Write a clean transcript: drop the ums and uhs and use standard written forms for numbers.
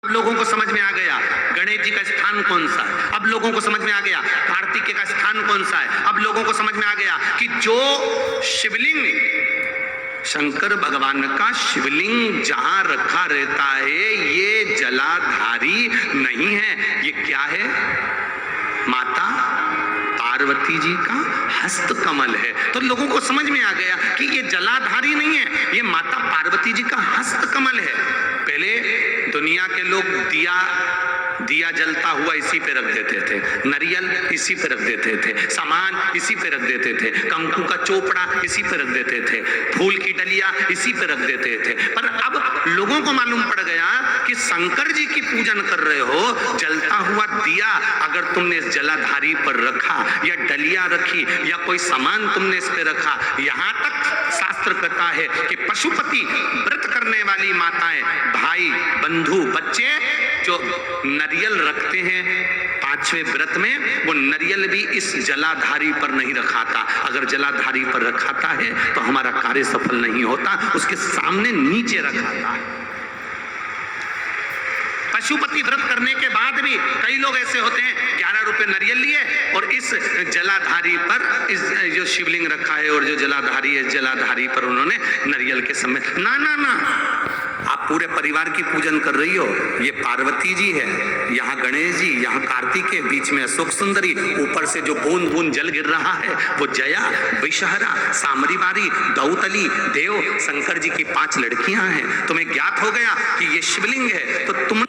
लोगों को समझ में आ गया गणेश जी का स्थान कौन सा है, अब लोगों को समझ में आ गया कार्तिकेय का स्थान कौन सा है, अब लोगों को समझ में आ गया कि जो शिवलिंग शंकर भगवान का शिवलिंग जहां रखा रहता है ये जलाधारी नहीं है, ये क्या है, माता पार्वती जी का हस्त कमल है। तो लोगों को समझ में आ गया कि ये जलाधारी नहीं है, ये माता पार्वती जी का हस्त कमल है। पहले दुनिया के लोग दिया जलता हुआ इसी पे रख देते थे, नरियल इसी पे रख देते थे, सामान इसी पे रख देते थे, कंकु का चोपड़ा इसी पे रख देते थे, फूल की डलिया इसी पे रख देते थे। पर अब लोगों को मालूम पड़ गया कि शंकर जी की पूजन कर रहे हो, जलता हुआ दिया अगर तुमने इस जलाधारी पर रखा या डलिया रखी या कोई सामान तुमने इस पे रखा, यहाँ तक शास्त्र कहता है कि पशुपति व्रत करने वाली माताएं, भाई, बंधु, बच्चे जो नरियल रखते हैं पांचवें व्रत में, वो नरियल भी इस जलाधारी पर नहीं रखाता। अगर जलाधारी पर रखाता है तो हमारा कार्य सफल नहीं होता, उसके सामने नीचे रखाता है। पशुपति व्रत करने के बाद भी कई लोग ऐसे होते हैं 11 रुपए नरियल लिए और इस जलाधारी पर इस जो शिवलिंग रखा है और जो जलाधारी है जलाधारी पर उन्होंने नरियल के समय ना ना ना, आप पूरे परिवार की पूजन कर रही हो, ये पार्वती जी है, यहाँ गणेश जी, यहाँ कार्तिकेय, बीच में अशोक सुंदरी, ऊपर से जो बूंद बूंद जल गिर रहा है वो जया, विषहरा, सामरीवारी, दौतली, देव, शंकर जी की 5 लड़कियां हैं। तुम्हें ज्ञात हो गया कि ये शिवलिंग है तो तुम